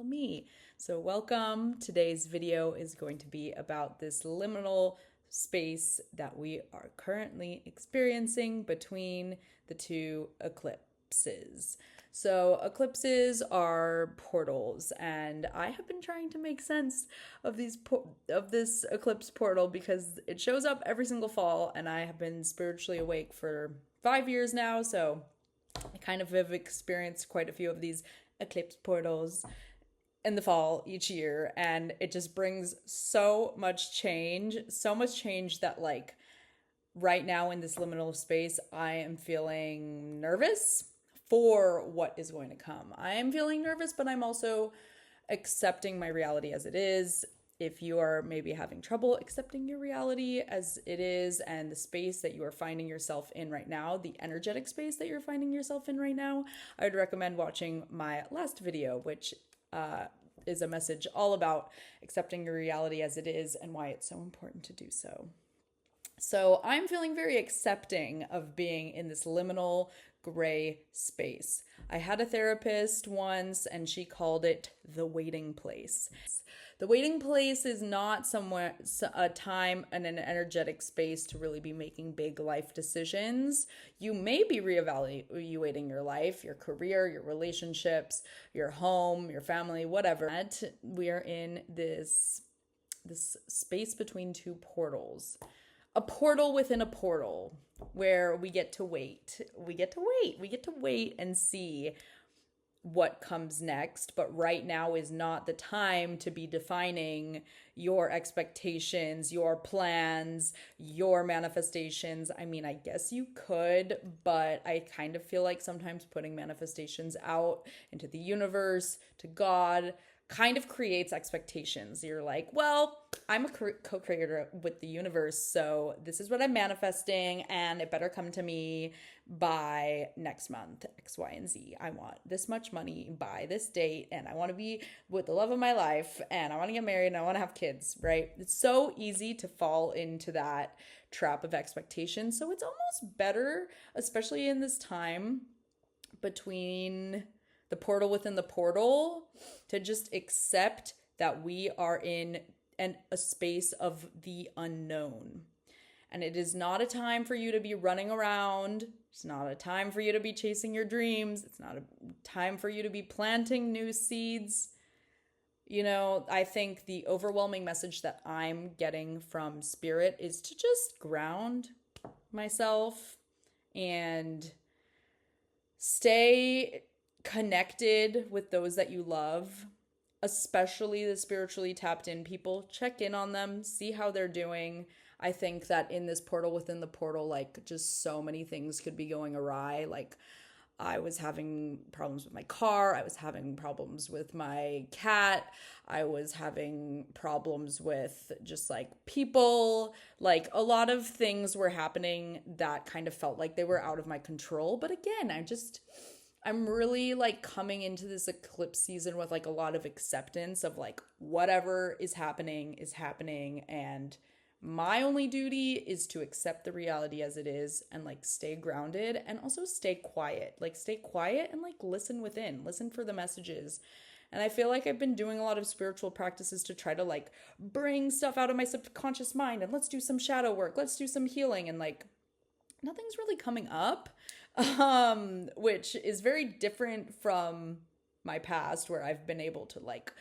me. So welcome. Today's video is going to be about this liminal space that we are currently experiencing between the two eclipses. So eclipses are portals, and I have been trying to make sense of this eclipse portal because it shows up every single fall, and I have been spiritually awake for 5 years now, so I kind of have experienced quite a few of these eclipse portals in the fall each year, and it just brings so much change that like right now in this liminal space, I am feeling nervous for what is going to come. I am feeling nervous, but I'm also accepting my reality as it is. If you are maybe having trouble accepting your reality as it is and the space that you are finding yourself in right now, the energetic space that you're finding yourself in right now, I would recommend watching my last video, which is a message all about accepting your reality as it is and why it's so important to do so. So I'm feeling very accepting of being in this liminal gray space. I had a therapist once and she called it the waiting place. The waiting place is not somewhere, a time and an energetic space to really be making big life decisions. You may be reevaluating your life, your career, your relationships, your home, your family, whatever. We are in this space between two portals. A portal within a portal where we get to wait. We get to wait and see what comes next. But right now is not the time to be defining your expectations, your plans, your manifestations. I mean, I guess you could, but I kind of feel like sometimes putting manifestations out into the universe, to God, kind of creates expectations. You're like, well, I'm a co-creator with the universe, so this is what I'm manifesting, and it better come to me by next month, X, Y, and Z. I want this much money by this date, and I want to be with the love of my life, and I want to get married, and I want to have kids, right? It's so easy to fall into that trap of expectation, so it's almost better, especially in this time between the portal within the portal, to just accept that we are in a space of the unknown. And it is not a time for you to be running around. It's not a time for you to be chasing your dreams. It's not a time for you to be planting new seeds. You know, I think the overwhelming message that I'm getting from Spirit is to just ground myself and stay connected with those that you love, especially the spiritually tapped in people. Check in on them, see how they're doing. I think that in this portal within the portal, like, just so many things could be going awry. Like, I was having problems with my car. I was having problems with my cat. I was having problems with just like people. Like, a lot of things were happening that kind of felt like they were out of my control. But again, I'm really like coming into this eclipse season with like a lot of acceptance of like whatever is happening, and my only duty is to accept the reality as it is and like stay grounded and also stay quiet and like listen within, listen for the messages. And I feel like I've been doing a lot of spiritual practices to try to like bring stuff out of my subconscious mind, and let's do some shadow work, let's do some healing, and like nothing's really coming up. Which is very different from my past, where I've been able to like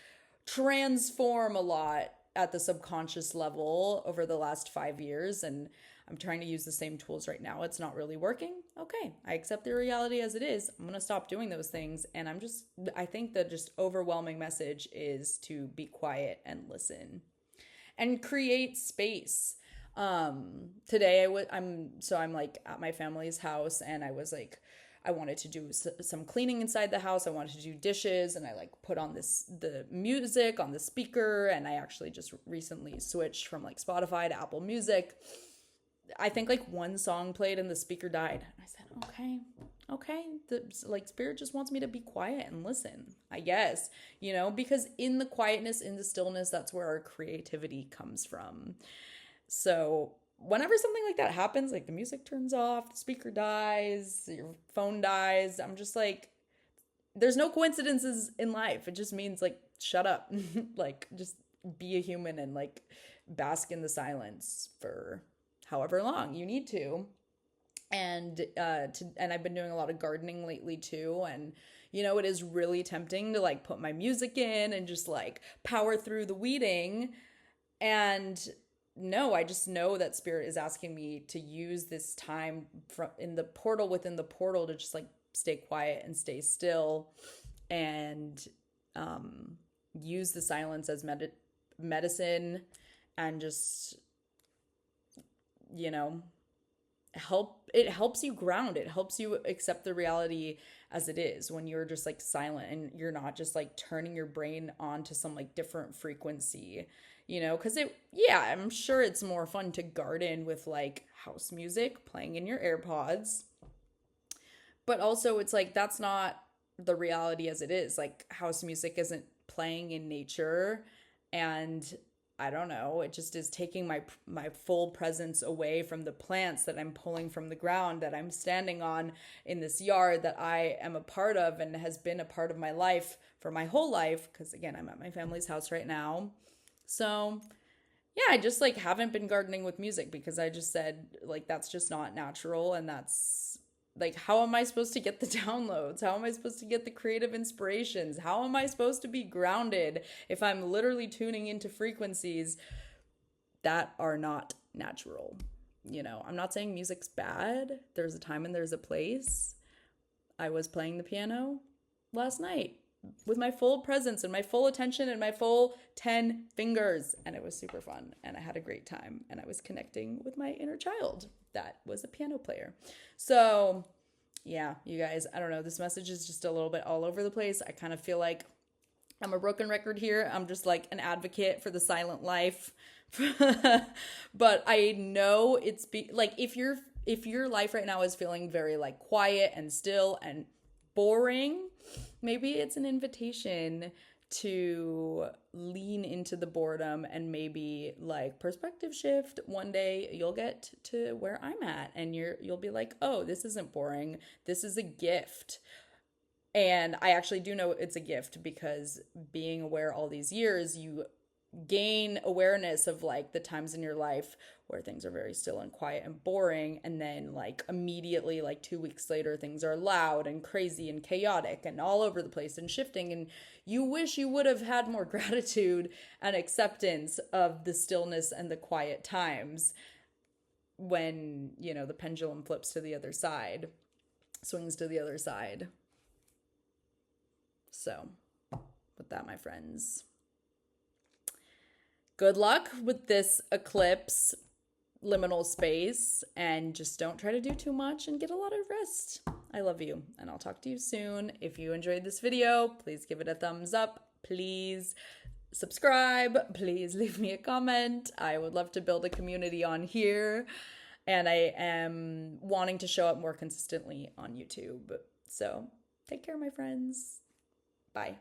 transform a lot at the subconscious level over the last 5 years, and I'm trying to use the same tools right now. It's not really working. Okay, I accept the reality as it is. I'm gonna stop doing those things, and I think the just overwhelming message is to be quiet and listen and create space. Today I'm like at my family's house, and I wanted to do some cleaning inside the house. I wanted to do dishes, and I like put on the music on the speaker, and I actually just recently switched from like Spotify to Apple Music. I think like one song played and the speaker died. And I said, okay, the like Spirit just wants me to be quiet and listen, I guess, you know, because in the quietness, in the stillness, that's where our creativity comes from. So whenever something like that happens, like the music turns off, the speaker dies, your phone dies, I'm just like, there's no coincidences in life. It just means like shut up. Like just be a human and like bask in the silence for however long you need to. And I've been doing a lot of gardening lately too, and it is really tempting to like put my music in and just like power through the weeding. And no, I just know that spirit is asking me to use this time from in the portal within the portal to just like stay quiet and stay still, and use the silence as medicine, and just you know helps you ground. It helps you accept the reality as it is when you're just like silent and you're not just like turning your brain on to some like different frequency, because I'm sure it's more fun to garden with like house music playing in your AirPods, but also it's like that's not the reality as it is. Like house music isn't playing in nature, and I don't know, it just is taking my full presence away from the plants that I'm pulling from the ground, that I'm standing on in this yard that I am a part of and has been a part of my life for my whole life, because again, I'm at my family's house right now. So yeah, I just like haven't been gardening with music because I just said like that's just not natural, and that's like, how am I supposed to get the downloads? How am I supposed to get the creative inspirations? How am I supposed to be grounded if I'm literally tuning into frequencies that are not natural? I'm not saying music's bad. There's a time and there's a place. I was playing the piano last night with my full presence and my full attention and my full 10 fingers, and it was super fun, and I had a great time, and I was connecting with my inner child that was a piano player. So yeah, you guys, I don't know, this message is just a little bit all over the place. I kind of feel like I'm a broken record here. I'm just like an advocate for the silent life. But I know like if your life right now is feeling very like quiet and still and boring, maybe it's an invitation to lean into the boredom, and maybe like perspective shift. One day you'll get to where I'm at, and you'll be like, oh, this isn't boring. This is a gift. And I actually do know it's a gift, because being aware all these years, you gain awareness of like the times in your life where things are very still and quiet and boring, and then like immediately like 2 weeks later things are loud and crazy and chaotic and all over the place and shifting, and you wish you would have had more gratitude and acceptance of the stillness and the quiet times when the pendulum flips to the other side, swings to the other side. So with that, my friends, good luck with this eclipse liminal space, and just don't try to do too much and get a lot of rest. I love you, and I'll talk to you soon. If you enjoyed this video, please give it a thumbs up. Please subscribe. Please leave me a comment. I would love to build a community on here, and I am wanting to show up more consistently on YouTube. So take care, my friends. Bye.